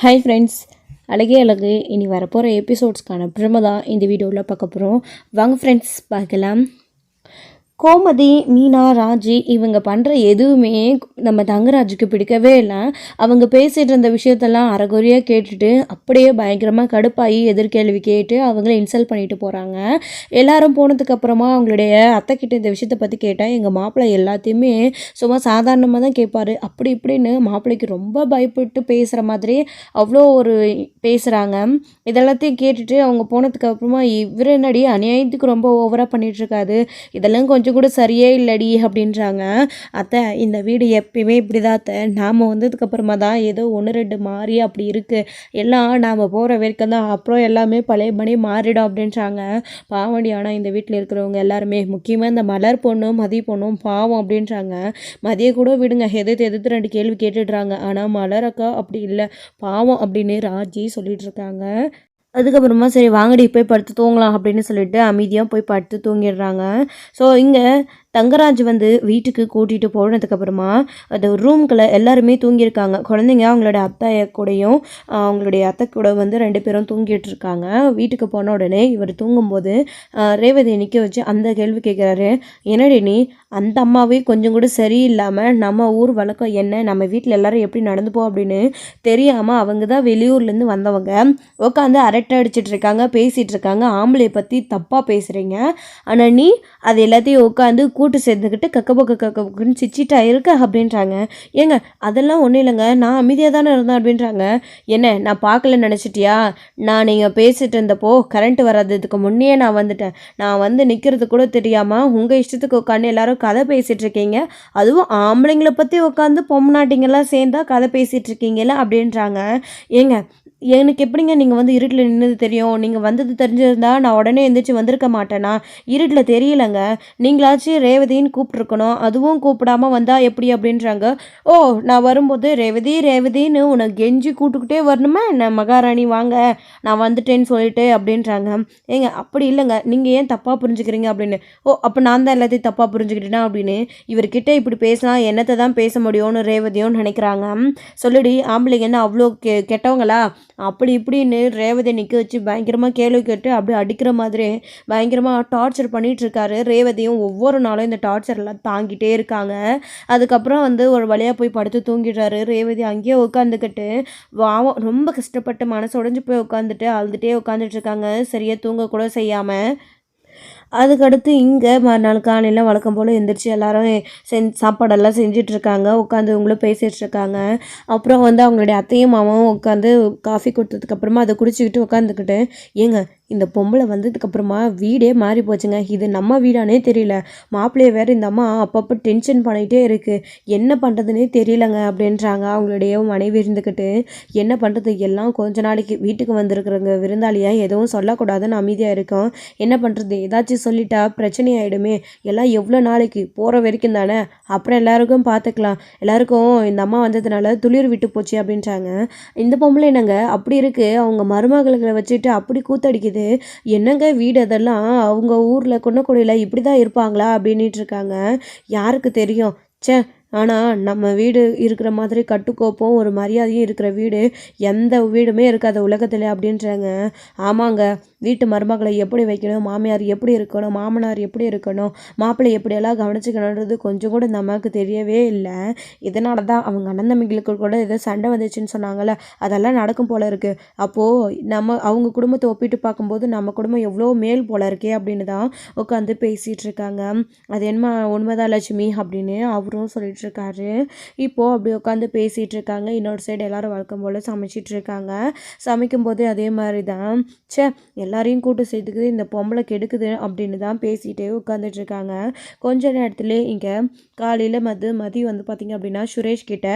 Hi friends, அழகே அழகு இனி வரப்போகிற எபிசோட்ஸ்க்கான ப்ரம தான் இந்த வீடியோவில் பார்க்க போகிறோம். வாங்க ஃப்ரெண்ட்ஸ் பார்க்கலாம். கோமதி, மீனா, ராஜி இவங்க பண்ணுற எதுவுமே நம்ம தங்கராஜுக்கு பிடிக்கவே இல்லை. அவங்க பேசிகிட்டு இருந்த விஷயத்தெல்லாம் அரைகுறையாக கேட்டுட்டு அப்படியே பயங்கரமாக கடுப்பாகி எதிர்கேள்வி கேட்டு அவங்கள இன்சல்ட் பண்ணிட்டு போகிறாங்க. எல்லாரும் போனதுக்கப்புறமா அவங்களுடைய அத்தைக்கிட்ட இந்த விஷயத்தை பற்றி கேட்டால் எங்கள் மாப்பிள்ளை எல்லாத்தையுமே சும்மா சாதாரணமாக தான் கேட்பார், அப்படி இப்படின்னு மாப்பிள்ளைக்கு ரொம்ப பயப்பட்டு பேசுகிற மாதிரி அவ்வளோ ஒரு பேசுகிறாங்க. இதெல்லாத்தையும் கேட்டுட்டு அவங்க போனதுக்கப்புறமா இவர் என்னடி அநியாயத்துக்கு ரொம்ப ஓவராக பண்ணிகிட்ருக்காது, இதெல்லாம் கொஞ்சம் கூட சரியே இல்லடி அப்படின்றாங்க. அத்தை, இந்த வீடு எப்பயுமே இப்படி தான் அத்தை, நாம் வந்ததுக்கப்புறமா தான் ஏதோ 1-2 மாறி அப்படி இருக்குது, எல்லாம் நாம் போகிற வரைக்கும் தான், அப்புறம் எல்லாமே பழையபடி மாறிடும் அப்படின்றாங்க. பாவண்டி, ஆனால் இந்த வீட்டில் இருக்கிறவங்க எல்லாருமே, முக்கியமாக இந்த மலர் பொண்ணும் மதி பொண்ணும் பாவம் அப்படின்றாங்க. மதியை கூட விடுங்க, எதிர்த்து 2 கேள்வி கேட்டுடுறாங்க. ஆனால் மலர் அக்கா அப்படி இல்லை, பாவம் அப்படின்னு ராஜி சொல்லிட்டு இருக்காங்க. அதுக்கப்புறமா சரி வாங்கடி போய் படுத்து தூங்கலாம் அப்படின்னு சொல்லிட்டு அமைதியாக போய் படுத்து தூங்கிடுறாங்க. ஸோ இங்கே தங்கராஜ் வீட்டுக்கு கூட்டிகிட்டு போனதுக்கப்புறமா அந்த ரூம்குள்ளே எல்லாருமே தூங்கியிருக்காங்க. குழந்தைங்க அவங்களோட அத்தை கூடையும் அவங்களுடைய அத்தை கூட 2 பேரும் தூங்கிட்டு இருக்காங்க. வீட்டுக்கு போன உடனே இவர் தூங்கும்போது ரேவதி நிற்க வச்சு அந்த கேள்வி கேட்குறாரு, என்னடி நீ அந்த அம்மாவே கொஞ்சம் கூட சரியில்லாமல் நம்ம ஊர் வழக்கம் என்ன, நம்ம வீட்டில் எல்லோரும் எப்படி நடந்துப்போம் அப்படின்னு தெரியாமல் அவங்க தான் வெளியூர்லேருந்து வந்தவங்க உட்காந்து அரட்டை அடிச்சிட்டு இருக்காங்க, பேசிகிட்டு இருக்காங்க, ஆம்பளை பற்றி தப்பாக பேசுகிறீங்க, ஆனால் நீ அது எல்லாத்தையும் உட்காந்து கூட்டு சேர்ந்துக்கிட்டு கக்கபொக்குன்னு சிச்சிட்டா இருக்க அப்படின்றாங்க. ஏங்க அதெல்லாம் ஒன்றும் இல்லைங்க, நான் அமைதியாக தானே இருந்தேன் அப்படின்றாங்க. என்ன நான் பார்க்கலன்னு நினச்சிட்டியா, நான் நீங்கள் பேசிகிட்டு இருந்தப்போ கரண்ட் வராததுக்கு முன்னே நான் வந்துட்டேன், நான் நிற்கிறது கூட தெரியாமல் உங்கள் இஷ்டத்துக்கு உட்காந்து எல்லாரும் கதை பேசிகிட்டு இருக்கீங்க, அதுவும் ஆம்பளைங்களை பற்றி உட்காந்து பொம்நாட்டிங்கெல்லாம் சேர்ந்தா கதை பேசிகிட்டு இருக்கீங்களா அப்படின்றாங்க. ஏங்க எனக்கு எப்படிங்க நீங்கள் இருட்டில் நின்னது தெரியும், நீங்கள் வந்தது தெரிஞ்சிருந்தா நான் உடனே எழுந்திரிச்சு வந்திருக்க மாட்டேனா, இருட்டில் தெரியலைங்க, நீங்களாச்சும் ரேவதின்னு கூப்பிட்ருக்கணும், அதுவும் கூப்பிடாமல் வந்தால் எப்படி அப்படின்றாங்க. ஓ, நான் வரும்போது ரேவதின்னு உனக்கு கெஞ்சி கூட்டுக்கிட்டே வரணுமா என்ன, மகாராணி வாங்க நான் வந்துட்டேன்னு சொல்லிட்டு அப்படின்றாங்க. ஏங்க அப்படி இல்லைங்க, நீங்கள் ஏன் தப்பாக புரிஞ்சுக்கிறீங்க அப்படின்னு. ஓ, அப்போ நான் தான் எல்லாத்தையும் தப்பாக புரிஞ்சுக்கிட்டேனா அப்படின்னு இவர்கிட்ட இப்படி பேசினா என்னத்தை தான் பேச முடியும்னு ரேவதியும் நினைக்கிறாங்க. சொல்லிடி, ஆம்பளைங்க என்ன அவ்வளோ கெட்டவங்களா அப்படி இப்படின்னு ரேவதி நிற்க வச்சு பயங்கரமாக கேள்வி கேட்டு அப்படியே அடிக்கிற மாதிரி பயங்கரமாக டார்ச்சர் பண்ணிகிட்ருக்காரு. ரேவதியும் ஒவ்வொரு நாளும் இந்த டார்ச்சர்லாம் தாங்கிட்டே இருக்காங்க. அதுக்கப்புறம் ஒரு வழியாக போய் படுத்து தூங்கிடுறாரு. ரேவதி அங்கேயே உட்காந்துக்கிட்டு ரொம்ப கஷ்டப்பட்டு மனசு உடஞ்சி போய் உட்காந்துட்டு அழுதுகிட்டே உட்காந்துட்டு இருக்காங்க, சரியாக தூங்கக்கூட செய்யாமல். அதுக்கடுத்து இங்கே மறுநாள் காலையில் வழக்கம் போல் எழுந்திரிச்சு எல்லோரும் சாப்பாடெல்லாம் செஞ்சிட்ருக்காங்க, உட்காந்து இவங்களும் பேசிகிட்ருக்காங்க. அப்புறம் அவங்களுடைய அத்தையும் மாமாவும் உட்காந்து காஃபி கொடுத்ததுக்கப்புறமா அதை குடிச்சிக்கிட்டு உட்காந்துக்கிட்டு, ஏங்க இந்த பொம்பளை வந்ததுக்கப்புறமா வீடே மாறி போச்சுங்க, இது நம்ம வீடானே தெரியல, மாப்பிள்ளைய வேறு இந்த அம்மா அப்பப்போ டென்ஷன் பண்ணிகிட்டே இருக்குது, என்ன பண்ணுறதுனே தெரியலங்க அப்படின்றாங்க. அவங்களுடைய மனைவி இருந்துக்கிட்டு, என்ன பண்ணுறது, எல்லாம் கொஞ்ச நாளைக்கு வீட்டுக்கு வந்திருக்கிறவங்க விருந்தாளியாக எதுவும் சொல்லக்கூடாதுன்னு அமைதியாக இருக்கோம், என்ன பண்ணுறது, ஏதாச்சும் சொல்லிட்டா பிரச்சனை ஆகிடுமே, எல்லாம் எவ்வளோ நாளைக்கு போகிற வரைக்கும் தானே, அப்புறம் எல்லாருக்கும் பார்த்துக்கலாம், எல்லாருக்கும் இந்த அம்மா வந்ததுனால துளிர் விட்டு போச்சு அப்படின்றாங்க. இந்த பொம்பளை என்னங்க அப்படி இருக்குது, அவங்க மருமகளை வச்சுட்டு அப்படி கூத்தடிக்குது, என்னங்க வீடு அதெல்லாம் அவங்க ஊரில் குன்னக்குடியில் இப்படி தான் இருப்பாங்களா அப்படின்ட்டு இருக்காங்க. யாருக்கு தெரியும், சே, ஆனால் நம்ம வீடு இருக்கிற மாதிரி கட்டுக்கோப்பும் ஒரு மரியாதையும் இருக்கிற வீடு எந்த வீடுமே இருக்காது உலகத்தில் அப்படின்றாங்க. ஆமாங்க, வீட்டு மருமகளை எப்படி வைக்கணும், மாமியார் எப்படி இருக்கணும், மாமனார் எப்படி இருக்கணும், மாப்பிள்ளை எப்படியெல்லாம் கவனிச்சுக்கணுன்றது கொஞ்சம் கூட நமக்கு தெரியவே இல்லை. இதனால தான் அவங்க அண்ணன் தம்பிகளுக்கு கூட ஏதோ சண்டை வந்துச்சுன்னு சொன்னாங்கள்ல, அதெல்லாம் நடக்கும் போல இருக்குது. அப்போது அவங்க குடும்பத்தை ஒப்பிட்டு பார்க்கும்போது நம்ம குடும்பம் எவ்வளோ மேல் போல இருக்கே அப்படின்னு தான் உட்காந்து பேசிகிட்டு இருக்காங்க. அது என்ன உண்மைதான் லட்சுமி அப்படின்னு அவரும் சொல்லிட்டு இருக்காரு. இப்போது அப்படி உட்காந்து பேசிகிட்டு இருக்காங்க. இன்னொரு சைடு எல்லோரும் வழக்கம் போல் சமைச்சிட்டு இருக்காங்க. சமைக்கும்போது அதே மாதிரி தான், சே எல்லாரையும் கூட்டு சேர்த்துக்குது இந்த பொம்பளை கெடுக்குது அப்படின்னு தான் பேசிகிட்டே உட்காந்துட்டு இருக்காங்க. கொஞ்ச நேரத்துலேயே இங்கே காலையில் மதி பார்த்திங்க அப்படின்னா சுரேஷ் கிட்ட,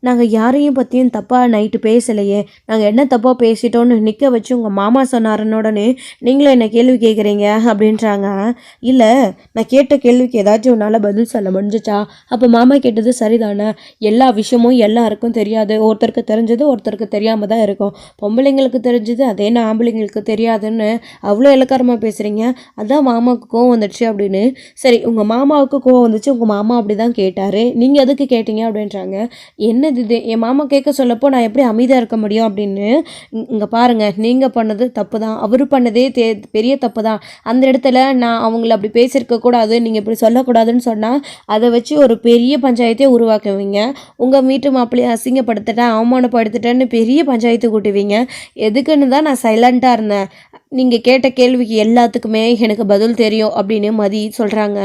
நாங்கள் யாரையும் பற்றியும் தப்பாக நைட்டு பேசலையே, நாங்கள் என்ன தப்பாக பேசிட்டோன்னு நிற்க வச்சு உங்கள் மாமா சொன்னாருன்னோடனே நீங்களும் என்ன கேள்வி கேட்குறீங்க அப்படின்றாங்க. இல்லை, நான் கேட்ட கேள்விக்கு ஏதாச்சும் உன்னால் பதில் சொல்ல முடிஞ்சிச்சா, அப்போ மாமா கேட்டது சரிதானே, எல்லா விஷயமும் எல்லாருக்கும் தெரியாது, ஒருத்தருக்கு தெரிஞ்சது ஒருத்தருக்கு தெரியாமல் தான் இருக்கும், பொம்பளைங்களுக்கு தெரிஞ்சது அதே நான் ஆம்பளைங்களுக்கு தெரியாதுன்னு அவ்வளோ இலக்காரமாக பேசுகிறீங்க, அதான் மாமாவுக்கு கோவம் வந்துடுச்சு அப்படின்னு. சரி, உங்கள் மாமாவுக்கு கோவம் வந்துச்சு, உங்கள் மாமா அப்படி தான் கேட்டார், நீங்கள் எதுக்கு கேட்டீங்க அப்படின்றாங்க. என்னது இது என் மாமா கேட்க சொல்லப்போ நான் எப்படி அமைதியாக இருக்க முடியும் அப்படின்னு. இங்கே பாருங்கள், நீங்கள் பண்ணது தப்பு தான், அவர் பண்ணதே பெரிய தப்பு தான். அந்த இடத்துல நான் அவங்கள அப்படி பேசியிருக்கக்கூடாது, நீங்கள் இப்படி சொல்லக்கூடாதுன்னு சொன்னால் அதை வச்சு ஒரு பெரிய பஞ்சாயத்தே உருவாக்குவீங்க. உங்கள் வீட்டு மாப்பிள்ளையை அசிங்கப்படுத்திட்டேன், அவமானப்படுத்திட்டேன்னு பெரிய பஞ்சாயத்து கூட்டுவீங்க. எதுக்குன்னு தான் நான் சைலண்ட்டாக இருந்தேன். நீங்கள் கேட்ட கேள்விக்கு எல்லாத்துக்குமே எனக்கு பதில் தெரியும் அப்படின்னு மதி சொல்கிறாங்க.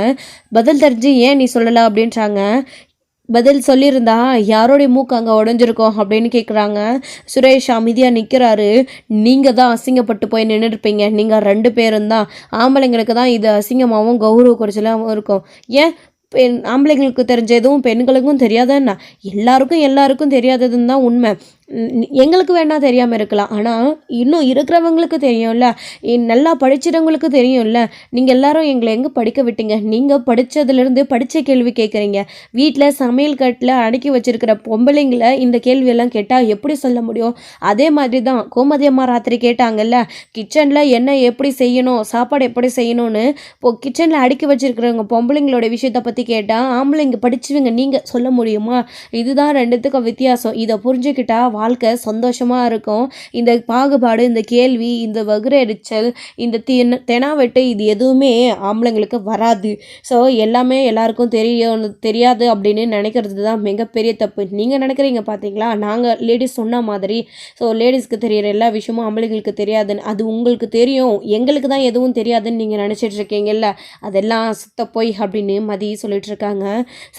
பதில் தெரிஞ்சு ஏன் நீ சொல்லலை அப்படின்றாங்க. பதில் சொல்லியிருந்தா யாரோடைய மூக்கு அங்கே உடஞ்சிருக்கோம் அப்படின்னு கேட்குறாங்க. சுரேஷ் அமைதியாக நிற்கிறாரு. நீங்கள் தான் அசிங்கப்பட்டு போய் நின்றுருப்பீங்க, நீங்கள் 2 பேரும் தான். ஆம்பளைங்களுக்கு தான் இது அசிங்கமாகவும் கௌரவ குறைச்சலாகவும் இருக்கும். ஏன் ஆம்பளைங்களுக்கு தெரிஞ்ச எதுவும் பெண்களுக்கும் தெரியாதுன்னா? எல்லாருக்கும் தெரியாததுன்னு தான் உண்மை. எங்களுக்கு வேணால் தெரியாமல் இருக்கலாம், ஆனால் இன்னும் இருக்கிறவங்களுக்கு தெரியும்ல, நல்லா படிச்சிடவங்களுக்கு தெரியும்ல. நீங்கள் எல்லாரும் எங்களை எங்கே படிக்க விட்டீங்க? நீங்கள் படித்ததுலேருந்து படித்த கேள்வி கேட்குறீங்க. வீட்டில் சமையல் கட்டில் அடக்கி வச்சுருக்கிற பொம்பளைங்களை இந்த கேள்வியெல்லாம் கேட்டால் எப்படி சொல்ல முடியும்? அதே மாதிரி தான் கோமதி அம்மா ராத்திரி கேட்டாங்கல்ல, கிச்சனில் என்ன எப்படி செய்யணும், சாப்பாடு எப்படி செய்யணும்னு. இப்போது கிச்சனில் அடுக்கி வச்சுருக்கிறவங்க பொம்பளைங்களோட விஷயத்தை பற்றி கேட்டால் ஆம்பளைங்க படிச்சுவங்க நீங்கள் சொல்ல முடியுமா? இதுதான் 2த்துக்கும் வித்தியாசம். இதை புரிஞ்சுக்கிட்டா வாழ்க்கை சந்தோஷமாக இருக்கும். இந்த பாகுபாடு, இந்த கேள்வி, இந்த வகுர எரிச்சல், இந்த தெனாவெட்டு இது எதுவுமே ஆம்பளைங்களுக்கு வராது. ஸோ எல்லாமே எல்லாருக்கும் தெரியாது அப்படின்னு நினைக்கிறது தான் மிகப்பெரிய தப்பு. நீங்கள் நினைக்கிறீங்க பார்த்தீங்களா, நாங்கள் லேடிஸ் சொன்ன மாதிரி. ஸோ லேடிஸ்க்கு தெரிகிற எல்லா விஷயமும் ஆம்பளைங்களுக்கு தெரியாதுன்னு. அது உங்களுக்கு தெரியும், எங்களுக்கு தான் எதுவும் தெரியாதுன்னு நீங்கள் நினச்சிட்டு இருக்கீங்கல்ல, அதெல்லாம் சுத்த போய் அப்படின்னு மதி சொல்லிட்டு இருக்காங்க.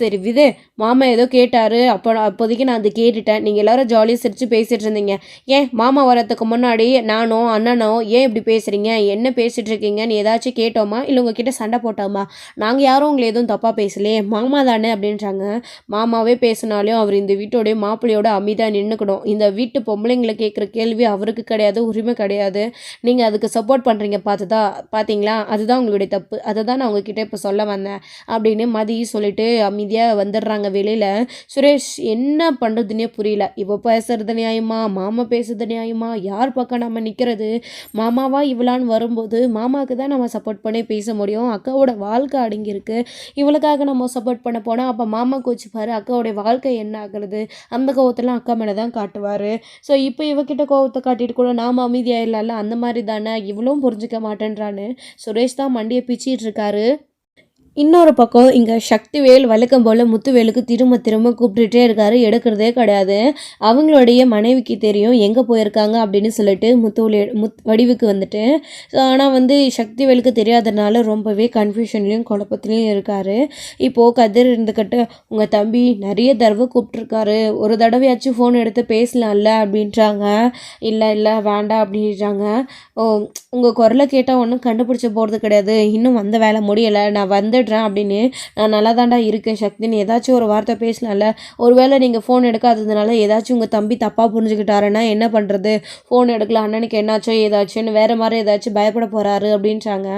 சரி விது, மாமா ஏதோ கேட்டார், அப்போதைக்கு நான் அது கேட்டுட்டேன். நீங்கள் எல்லோரும் ஜாலியாக சிரித்து பேசிகிட்டு இருந்தீங்க. ஏன் மாமா வரத்துக்கு முன்னாடி நானோ அண்ணனோ ஏன் இப்படி பேசுகிறீங்க, என்ன பேசிகிட்டு இருக்கீங்கன்னு ஏதாச்சும் கேட்டோமா, இல்லை உங்ககிட்ட சண்டை போட்டோமா? நாங்கள் யாரும் உங்களை எதுவும் தப்பாக பேசலையே, மாமா தானே அப்படின்றாங்க. மாமாவே பேசினாலும் அவர் இந்த வீட்டோடைய மாப்பிள்ளையோட அமைதியாக நின்றுக்கணும். இந்த வீட்டு பொம்பளைங்களை கேட்குற கேள்வி அவருக்கு கிடையாது, உரிமை கிடையாது. நீங்கள் அதுக்கு சப்போர்ட் பண்ணுறீங்க பார்த்தீங்களா, அதுதான் உங்களுடைய தப்பு. அதை தான் நான் உங்ககிட்ட இப்போ சொல்ல வந்தேன் அப்படின்னு மதி சொல்லிட்டு அமைதியாக வந்துடுறாங்க வெளியில். சுரேஷ் என்ன பண்ணுறதுன்னே புரியல. இப்போ பேசுறது நியாயமா, மாமா பேசுறது நியாயமா, யார் பக்கம் நம்ம நிற்கிறது? மாமாவா இவளான்னு வரும்போது மாமாவுக்கு தான் நம்ம சப்போர்ட் பண்ணி பேச முடியும். அக்காவோட வாழ்க்கை அடங்கியிருக்கு, இவளுக்காக நம்ம சப்போர்ட் பண்ண போனால் அப்போ மாமா கோச்சிப்பார். அக்காவோடைய வாழ்க்கை என்ன ஆகுறது? அந்த கோவத்தெல்லாம் அக்கா மேலே தான் காட்டுவார். ஸோ இப்போ இவகிட்ட கோவத்தை காட்டிட்டு கூட நாம் அமைதியாக இல்லைல்ல, அந்த மாதிரி தானே இவளும் புரிஞ்சிக்க மாட்டேன்றான்னு சுரேஷ் தான் மண்டியை பிச்சிட்டு இருக்காரு. இன்னொரு பக்கம் இங்கே சக்திவேல் வழக்கம் போல் முத்துவேலுக்கு திரும்ப கூப்பிட்டுட்டே இருக்காரு, எடுக்கிறதே கிடையாது. அவங்களுடைய மனைவிக்கு தெரியும் எங்கே போயிருக்காங்க அப்படின்னு சொல்லிட்டு வடிவுக்கு வந்துட்டு. ஸோ ஆனால் வந்து சக்திவேலுக்கு தெரியாதனால ரொம்பவே கன்ஃபியூஷன்லேயும் குழப்பத்துலேயும் இருக்கார். இப்போது கதிர் இருந்துக்கிட்டு உங்கள் தம்பி நிறைய தடவை கூப்பிட்ருக்காரு, ஒரு தடவையாச்சும் ஃபோன் எடுத்து பேசலாம்ல அப்படின்றாங்க. இல்லை வேண்டாம் அப்படின்றாங்க. ஓ, உங்கள் குரலை கேட்டால் ஒன்றும் கண்டுபிடிச்ச போகிறது கிடையாது, இன்னும் வந்த வேலை முடியலை, நான் வந்துடுறேன் அப்படின்னு. நான் நல்லா தாண்டா இருக்கேன் சக்தின்னு ஏதாச்சும் ஒரு வார்த்தை பேசலாம்ல. ஒருவேளை நீங்கள் ஃபோன் எடுக்காததுனால ஏதாச்சும் உங்கள் தம்பி தப்பாக புரிஞ்சுக்கிட்டாருன்னா என்ன பண்ணுறது? ஃபோன் எடுக்கல, அண்ணனுக்கு என்னாச்சோ ஏதாச்சும்னு வேறு மாதிரி ஏதாச்சும் பயப்பட போகிறாரு அப்படின்றாங்க.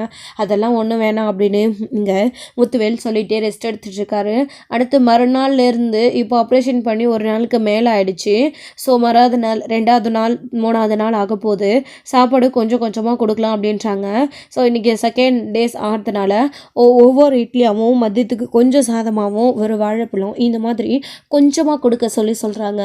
அதெல்லாம் ஒன்றும் வேணாம் அப்படின்னு இங்கே முத்துவேல் சொல்லிகிட்டே ரெஸ்ட் எடுத்துகிட்ருக்காரு. அடுத்து மறுநாள்லேருந்து இப்போ ஆப்ரேஷன் பண்ணி ஒரு நாளுக்கு மேலே ஆயிடுச்சு. ஸோ மறாவது நாள், 2வது நாள், 3வது நாள் ஆக போகுது. சாப்பாடு கொஞ்சமாக கொடுக்கலாம் அப்படின்றாங்க. ஸோ இன்றைக்கி செகண்ட் டேஸ் ஆகிறதுனால ஒவ்வொரு இட்லியாகவும் மதியத்துக்கு கொஞ்சம் சாதமாகவும் ஒரு வாழைப்பழம் இந்த மாதிரி கொஞ்சமாக கொடுக்க சொல்கிறாங்க.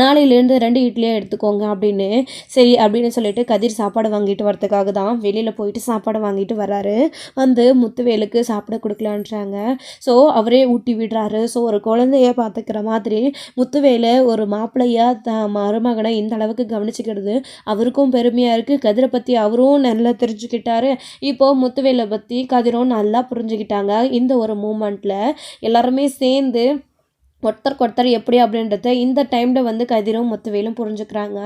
நாளையிலேருந்து 2 இட்லியாக எடுத்துக்கோங்க அப்படின்னு. சரி அப்படின்னு சொல்லிட்டு கதிர் சாப்பாடு வாங்கிட்டு வரதுக்காக தான் வெளியில் போயிட்டு சாப்பாடு வாங்கிட்டு வர்றாரு. வந்து முத்துவேலுக்கு சாப்பிட கொடுக்கலான்றாங்க. ஸோ அவரே ஊட்டி விடுறாரு. ஸோ ஒரு குழந்தைய பார்த்துக்கிற மாதிரி முத்துவேலை ஒரு மாப்பிள்ளையாக மருமகனை இந்த அளவுக்கு கவனிச்சுக்கிறது அவருக்கும் பெருமையாக இருக்குது. கதிரை பற்றி அவரும் நல்லா தெரிஞ்சுக்கிட்டாரு. இப்போது முத்துவேலை பற்றி கதிரும் நல்லா புரிஞ்சுக்கிட்டாங்க. இந்த ஒரு மூமெண்ட்டில் எல்லாருமே சேர்ந்து ஒருத்தருக்கு எப்படி அப்படின்றத இந்த டைமில் வந்து கதிரும் முத்துவேலும் புரிஞ்சுக்கிறாங்க.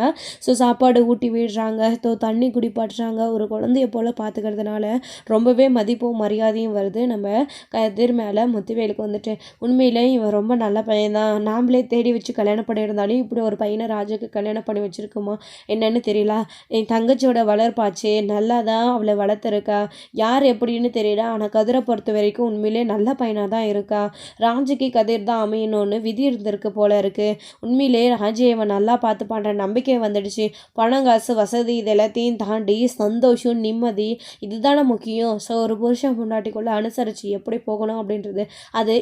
ஸோ சாப்பாடு ஊட்டி விடுறாங்க, தண்ணி குடிப்பாட்டுறாங்க. ஒரு குழந்தைய போல் பார்த்துக்கிறதுனால ரொம்பவே மதிப்பும் மரியாதையும் வருது நம்ம கதிர் மேலே. முத்துவேலுக்கு வந்துட்டு உண்மையிலே இவன் ரொம்ப நல்ல பையன்தான், நாம்ளே தேடி வச்சு கல்யாணம் பண்ணியிருந்தாலும் இப்படி ஒரு பையனை ராஜுக்கு கல்யாணம் பண்ணி வச்சுருக்குமா என்னன்னு தெரியல. என் தங்கச்சியோட வளர்ப்பாச்சு, நல்லா தான் அவளை வளர்த்துருக்கா, யார் எப்படின்னு தெரியல. ஆனால் கதிரை பொறுத்த வரைக்கும் உண்மையிலே நல்ல பையனாக தான் இருக்கா. ராஜுக்கு கதிர் தான் அமையணும் இருக்கணும்னு விதி இருந்திருக்கு போல இருக்குது. உண்மையிலே ராஜியை இவன் நல்லா பார்த்துப்பான்ற நம்பிக்கை வந்துடுச்சு. பணம் காசு வசதி இது எல்லாத்தையும் தாண்டி சந்தோஷம் நிம்மதி இதுதானே முக்கியம். ஸோ ஒரு புருஷன் பொண்டாட்டிக்குள்ளே அனுசரித்து எப்படி போகணும் அப்படின்றது அது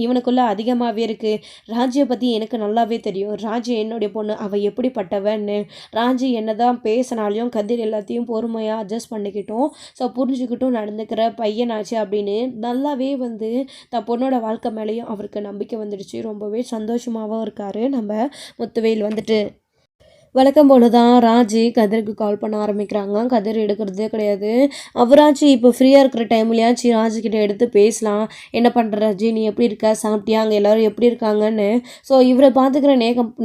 இவனுக்குள்ளே அதிகமாகவே இருக்குது. ராஜியை பற்றி எனக்கு நல்லாவே தெரியும். ராஜி என்னுடைய பொண்ணு, அவள் எப்படிப்பட்டவன்னு. ராஜி என்ன தான் பேசினாலையும் கதிர் எல்லாத்தையும் பொறுமையாக அட்ஜஸ்ட் பண்ணிக்கிட்டோம். ஸோ புரிஞ்சுக்கிட்டும் நடந்துக்கிற பையனாச்சு அப்படின்னு நல்லாவே வந்து பொண்ணோட வாழ்க்கை மேலேயும் அவருக்கு நம்பிக்கை வந்துடுச்சு. ரொம்பவே சந்தோஷமாகவும் இருக்கார் நம்ம முத்துவேல் வந்துட்டு. வழக்கம் போல தான் ராஜி கதிருக்கு கால் பண்ண ஆரம்பிக்கிறாங்க. கதிர் எடுக்கிறதே கிடையாது. அவராச்சு இப்போ ஃப்ரீயாக இருக்கிற டைம்லையாச்சு ராஜிக்கிட்ட எடுத்து பேசலாம். என்ன பண்ணுற ராஜி, நீ எப்படி இருக்க, சாப்பிட்டியா, அங்கே எல்லோரும் எப்படி இருக்காங்கன்னு. ஸோ இவரை பார்த்துக்கிற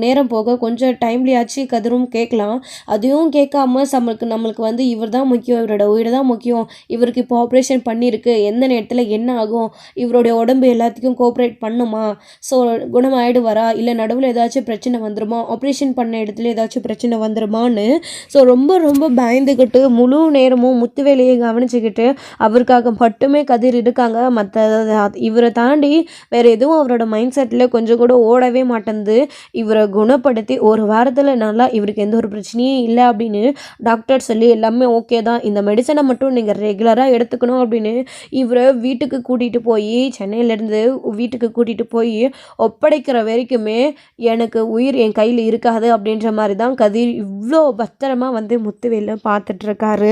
நேரம் போக கொஞ்சம் டைம்லையாச்சு கதிரும் கேட்கலாம். அதையும் கேட்காம நம்மளுக்கு வந்து இவர் தான் முக்கியம், இவரோட உயிர் தான் முக்கியம், இவருக்கு இப்போ ஆப்ரேஷன் பண்ணியிருக்கு, எந்த நேரத்தில் என்ன ஆகும், இவருடைய உடம்பு எல்லாத்துக்கும் கோஆப்ரேட் பண்ணுமா, ஸோ குணமாயிடுவாரா, இல்லை நடுவில் ஏதாச்சும் பிரச்சனை வந்துடுமா, ஆப்ரேஷன் பண்ண இடத்துல ஏதாச்சும் பிரச்சனை வந்துருமான்னு ஸோ ரொம்ப பயந்துக்கிட்டு முழு நேரமும் முத்துவேலையை கவனிச்சுக்கிட்டு அவருக்காக மட்டுமே கதிர் இருக்காங்க. மற்ற இவரை தாண்டி வேறு எதுவும் அவரோட மைண்ட் செட்டில் கொஞ்சம் கூட ஓடவே மாட்டேங்குது. இவரை குணப்படுத்தி ஒரு வாரத்தில் நல்லா இவருக்கு எந்த ஒரு பிரச்சனையும் இல்லை அப்படின்னு டாக்டர் சொல்லி எல்லாமே ஓகே தான், இந்த மெடிசனை மட்டும் நீங்கள் ரெகுலராக எடுத்துக்கணும் அப்படின்னு இவரை வீட்டுக்கு கூட்டிகிட்டு போய் சென்னையிலேருந்து வீட்டுக்கு கூட்டிகிட்டு போய் ஒப்படைக்கிற வரைக்குமே எனக்கு உயிர் என் கையில் இருக்காது அப்படின்ற மாதிரி தான் கதிர் இவ்வளோ பத்திரமா வந்து முத்துவேலை பார்த்துட்ருக்காரு.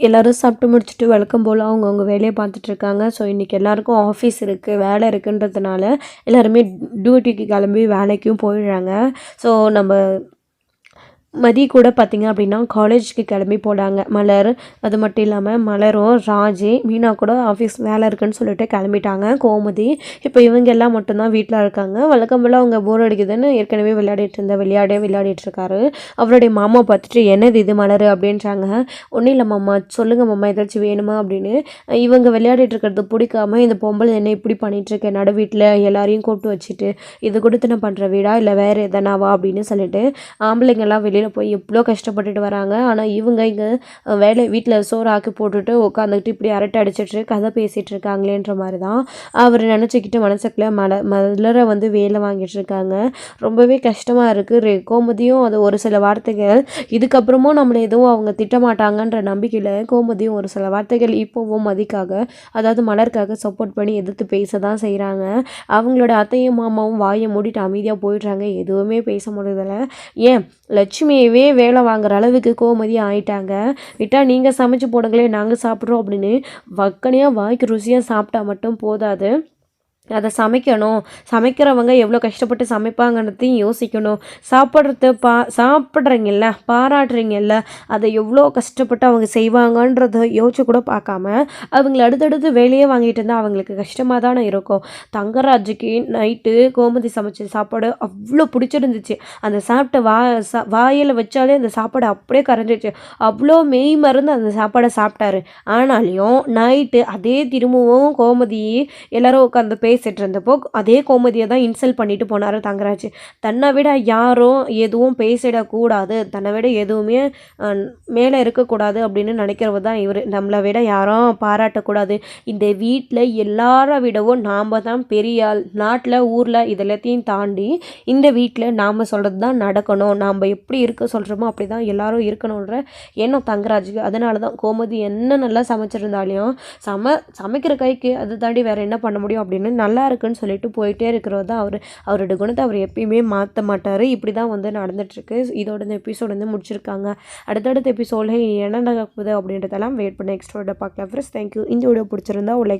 எல்லோரும் சாப்பிட்டு முடிச்சுட்டு வழக்கம் போல் அவங்கவுங்க வேலையை பார்த்துட்ருக்காங்க. ஸோ இன்றைக்கி எல்லாருக்கும் ஆஃபீஸ் இருக்குது, வேலை இருக்குன்றதுனால எல்லாருமே டியூட்டிக்கு கிளம்பி வேலைக்கும் போயிடுறாங்க. ஸோ நம்ம மதி கூட பார்த்திங்க அப்படின்னா காலேஜுக்கு கிளம்பி போடாங்க. மலர் அது மட்டும் இல்லாமல் மலரும் ராஜி மீனா கூட ஆஃபீஸ் வேலை இருக்குன்னு சொல்லிட்டு கிளம்பிட்டாங்க. கோமதி இப்போ இவங்க எல்லாம் மட்டும்தான் வீட்டில் இருக்காங்க. வழக்கம் போல் அவங்க போர் அடிக்குதுன்னு ஏற்கனவே விளையாடிட்டு இருக்காரு. அவருடைய மாமா பார்த்துட்டு என்னது இது மலர் அப்படின்றாங்க. ஒன்றும் இல்லை மாமா, சொல்லுங்கள் மாமா, ஏதாச்சும் வேணுமா அப்படின்னு. இவங்க விளையாடிட்டு இருக்கிறது பிடிக்காம இந்த பொம்பளை என்ன இப்படி பண்ணிகிட்ருக்கேன் நடு வீட்டில் எல்லாரையும் கூப்பிட்டு வச்சுட்டு, இது கொடுத்து நான் பண்ணுற வீடா இல்லை வேறு எதனாவா அப்படின்னு சொல்லிட்டு ஆம்பளைங்கெல்லாம் வெளியில் போய் எவ்வளோ கஷ்டப்பட்டுட்டு வராங்க. ஆனால் இவங்க இங்கே வீட்டில் சோறு ஆக்கி போட்டுட்டு உட்காந்துக்கிட்டு இப்படி அரட்டை அடிச்சிட்டு கதை பேசிகிட்டு இருக்காங்களேன்ற மாதிரி தான் அவர் நினச்சிக்கிட்டு மனசுக்குள்ள மலரை வந்து வேலை வாங்கிட்டு இருக்காங்க. ரொம்பவே கஷ்டமாக இருக்குது. கோமதியும் அது ஒரு சில வார்த்தைகள் இதுக்கப்புறமும் நம்மளை எதுவும் அவங்க திட்டமாட்டாங்கன்ற நம்பிக்கையில் கோமதியும் ஒரு சில வார்த்தைகள் இப்போவும் மதிக்காக, அதாவது மலருக்காக சப்போர்ட் பண்ணி எதிர்த்து பேச தான் செய்கிறாங்க. அவங்களோட அத்தையும் மாமாவும் வாயை மூடிட்டு அமைதியாக போயிடுறாங்க. எதுவுமே பேச முடியதில்லை. ஏன் லட்சுமியவே வேலை வாங்குற அளவுக்கு கோமதி ஆயிட்டாங்க. விட்டால் நீங்கள் சமைச்சு போடுங்களே, நாங்கள் சாப்பிட்றோம் அப்படின்னு வக்கனையாக வாய்க்கு ருசியாக சாப்பிட்டா மட்டும் போதாது, அதை சமைக்கணும். சமைக்கிறவங்க எவ்வளோ கஷ்டப்பட்டு சமைப்பாங்கன்றதையும் யோசிக்கணும். சாப்பிட்றீங்கல்ல, பாராட்டுறீங்கல்ல, அதை எவ்வளோ கஷ்டப்பட்டு அவங்க செய்வாங்கன்றதை யோசிச்சு கூட பார்க்காம அவங்கள அடுத்தடுத்து வேலையே வாங்கிட்டு இருந்தால் அவங்களுக்கு கஷ்டமாக தானே இருக்கும். தங்கராஜுக்கு நைட்டு கோமதி சமைச்ச சாப்பாடு அவ்வளோ பிடிச்சிருந்துச்சு. அந்த சாப்பிட்ட வாயில் வச்சாலே அந்த சாப்பாடு அப்படியே கரைஞ்சிச்சு. அவ்வளோ மெய் மருந்து அந்த சாப்பாடை சாப்பிட்டாரு. ஆனாலையும் நைட்டு அதே திரும்பவும் கோமதி எல்லாரும் உட்காந்து பேசிட்டு இருந்தப்போ அதே கோமதியை தான் இன்சல்ட் பண்ணிட்டு போனார் தங்கராஜ். தன்னை விட யாரும் எதுவும் பேசிடக்கூடாது, தன்னை விட எதுவுமே மேலே இருக்கக்கூடாது அப்படின்னு நினைக்கிறவர் தான் இவர். நம்மளை விட யாரும் பாராட்டக்கூடாது, இந்த வீட்டில் எல்லாரை விடவும் நாம் தான் பெரிய ஆள், நாட்டில் ஊரில் இதெல்லாத்தையும் தாண்டி இந்த வீட்டில் நாம் சொல்கிறது தான் நடக்கணும், நாம் எப்படி இருக்க சொல்கிறோமோ அப்படி தான் எல்லாரும் இருக்கணுன்ற எண்ணம் தங்கராஜுக்கு. அதனால தான் கோமதி என்ன நல்லா சமைச்சிருந்தாலையும் சமைக்கிற கைக்கு அதை தாண்டி வேறு என்ன பண்ண முடியும் அப்படின்னு நல்லா இருக்குன்னு சொல்லிட்டு போயிட்டே இருக்கிறது தான் அவரோட குணத்தை அவர் எப்பயுமே மாற்ற மாட்டார். இப்படி தான் வந்து நடந்துட்டுருக்கு. இதோட இந்த எபிசோட் வந்து முடிச்சிருக்காங்க. அடுத்தடுத்த எபிசோடில் என்ன நடக்குது அப்படின்றதெல்லாம் வெயிட் பண்ண நெக்ஸ்ட் வீடியோ பார்க்கலாம் ஃப்ரெண்ட்ஸ். தேங்க்யூ. இந்த வீடியோ பிடிச்சிருந்தா லைக்